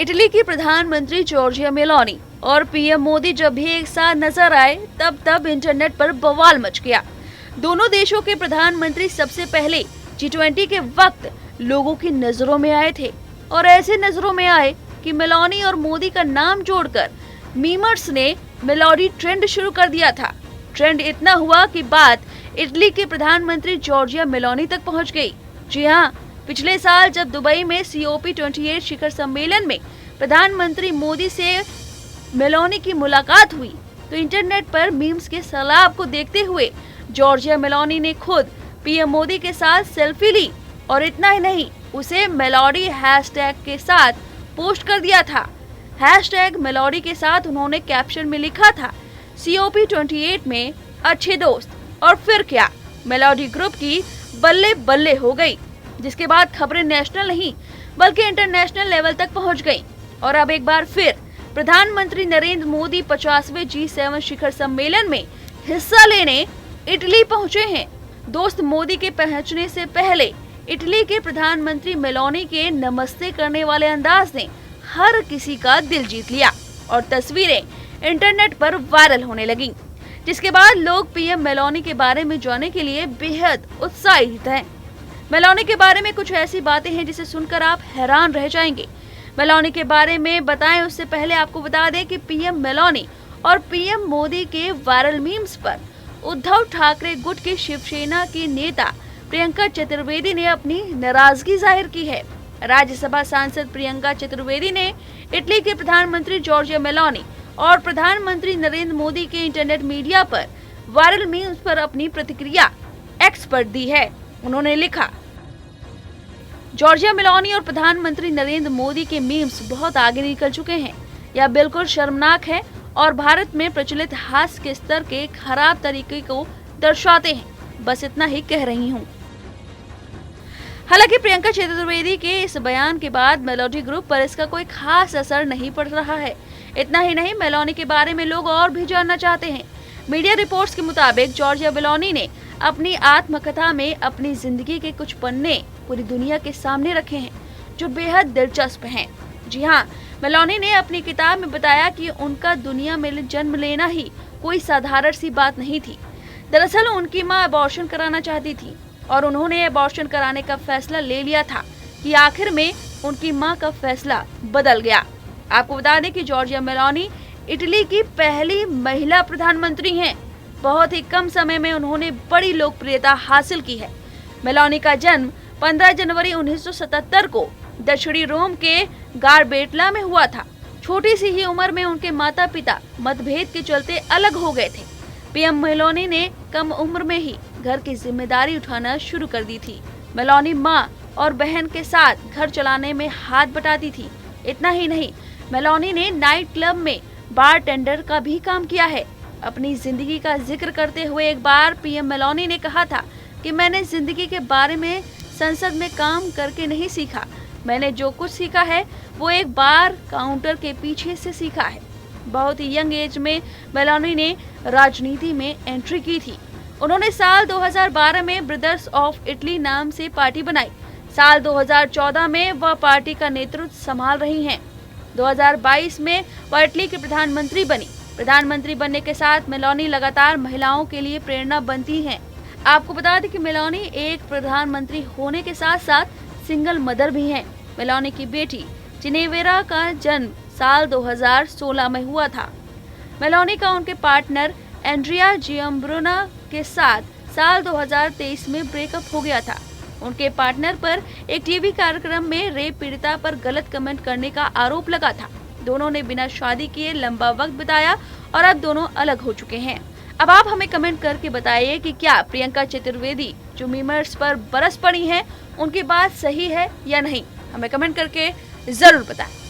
Italy की प्रधानमंत्री Giorgia Meloni और पीएम मोदी जब भी एक साथ नजर आए तब इंटरनेट पर बवाल मच गया। दोनों देशों के प्रधानमंत्री सबसे पहले G20 के वक्त लोगों की नजरों में आए थे और ऐसे नजरों में आए कि मेलोनी और मोदी का नाम जोड़कर मीमर्स ने मेलोडी ट्रेंड शुरू कर दिया था। ट्रेंड इतना हुआ कि बात इटली के प्रधानमंत्री जॉर्जिया मेलोनी तक पहुंच गई। जी हाँ, पिछले साल जब दुबई में COP28 शिखर सम्मेलन में प्रधानमंत्री मोदी से मेलोनी की मुलाकात हुई तो इंटरनेट पर मीम्स के सैलाब को देखते हुए जॉर्जिया मेलोनी ने खुद पीएम मोदी के साथ सेल्फी ली और इतना ही नहीं, उसे मेलोडी हैशटैग के साथ पोस्ट कर दिया था। हैशटैग मेलोडी के साथ उन्होंने कैप्शन में लिखा था, COP28 में अच्छे दोस्त। और फिर क्या, मेलोडी ग्रुप की बल्ले बल्ले हो गई, जिसके बाद खबरें नेशनल नहीं बल्कि इंटरनेशनल लेवल तक पहुंच गईं। और अब एक बार फिर प्रधानमंत्री नरेंद्र मोदी 50वें G7 शिखर सम्मेलन में हिस्सा लेने इटली पहुंचे हैं। दोस्त मोदी के पहुंचने से पहले इटली के प्रधानमंत्री मेलोनी के नमस्ते करने वाले अंदाज ने हर किसी का दिल जीत लिया और तस्वीरें इंटरनेट पर वायरल होने लगीं, जिसके बाद लोग पीएम मेलोनी के बारे में जानने के लिए बेहद उत्साहित हैं। मेलोनी के बारे में कुछ ऐसी बातें हैं जिसे सुनकर आप हैरान रह जाएंगे। मेलोनी के बारे में बताएं उससे पहले आपको बता दें कि पीएम मेलोनी और पीएम मोदी के वायरल मीम्स पर उद्धव ठाकरे गुट की शिवसेना की नेता प्रियंका चतुर्वेदी ने अपनी नाराजगी जाहिर की है। राज्यसभा सांसद प्रियंका चतुर्वेदी ने इटली के प्रधानमंत्री जॉर्जिया मेलोनी और प्रधानमंत्री नरेंद्र मोदी के इंटरनेट मीडिया पर वायरल मीम्स पर अपनी प्रतिक्रिया एक्स पर दी है। उन्होंने लिखा, जॉर्जिया मेलोनी और प्रधानमंत्री नरेंद्र मोदी के मीम्स बहुत आगे निकल चुके हैं। यह बिल्कुल शर्मनाक है और भारत में प्रचलित हास्य के स्तर के खराब तरीके को दर्शाते हैं। बस इतना ही कह रही हूँ। हालांकि प्रियंका चतुर्वेदी के इस बयान के बाद मेलोडी ग्रुप पर इसका कोई खास असर नहीं पड़ रहा है। इतना ही नहीं, मेलोनी के बारे में लोग और भी जानना चाहते हैं। मीडिया रिपोर्ट्स के मुताबिक जॉर्जिया मेलोनी ने अपनी आत्मकथा में अपनी जिंदगी के कुछ पन्ने पूरी दुनिया के सामने रखे हैं जो बेहद दिलचस्प हैं। जी हाँ, मेलोनी ने अपनी किताब में बताया कि उनका दुनिया में जन्म लेना ही कोई साधारण सी बात नहीं थी। दरअसल उनकी मां अबॉर्शन कराना चाहती थी और उन्होंने अबॉर्शन कराने का फैसला ले लिया था कि आखिर में उनकी मां का फैसला बदल गया। आपको बता दें कि जॉर्जिया मेलोनी इटली की पहली महिला प्रधानमंत्री हैं। बहुत ही कम समय में उन्होंने बड़ी लोकप्रियता हासिल की है। मेलोनी का जन्म 15 जनवरी 1977 को दक्षिणी रोम के गारबेटला में हुआ था। छोटी सी ही उम्र में उनके माता पिता मतभेद के चलते अलग हो गए थे। पीएम मेलोनी ने कम उम्र में ही घर की जिम्मेदारी उठाना शुरू कर दी थी। मेलोनी माँ और बहन के साथ घर चलाने में हाथ बटाती थी। इतना ही नहीं, मेलोनी ने नाइट क्लब में बारटेंडर का भी काम किया है। अपनी जिंदगी का जिक्र करते हुए एक बार पीएम मेलोनी ने कहा था कि मैंने जिंदगी के बारे में संसद में काम करके नहीं सीखा। मैंने जो कुछ सीखा है वो एक बार काउंटर के पीछे से सीखा है। बहुत ही यंग एज में मेलोनी ने राजनीति में एंट्री की थी। उन्होंने साल 2012 में ब्रदर्स ऑफ इटली नाम से पार्टी बनाई। साल 2014 में वह पार्टी का नेतृत्व संभाल रही हैं। 2022 में वह इटली की प्रधानमंत्री बनी। प्रधानमंत्री बनने के साथ मेलोनी लगातार महिलाओं के लिए प्रेरणा बनती हैं। आपको बता दें कि मेलोनी एक प्रधानमंत्री होने के साथ साथ सिंगल मदर भी हैं। मेलोनी की बेटी जिनेवेरा का जन्म साल 2016 में हुआ था। मेलोनी का उनके पार्टनर एंड्रिया जिम्ब्रोना के साथ साल 2023 में ब्रेकअप हो गया था। उनके पार्टनर पर एक टीवी कार्यक्रम में रेप पीड़िता पर गलत कमेंट करने का आरोप लगा था। दोनों ने बिना शादी किए लंबा वक्त बिताया और अब दोनों अलग हो चुके हैं। अब आप हमें कमेंट करके बताइए कि क्या प्रियंका चतुर्वेदी जो मीमर्स पर बरस पड़ी हैं, उनकी बात सही है या नहीं। हमें कमेंट करके जरूर बताएं।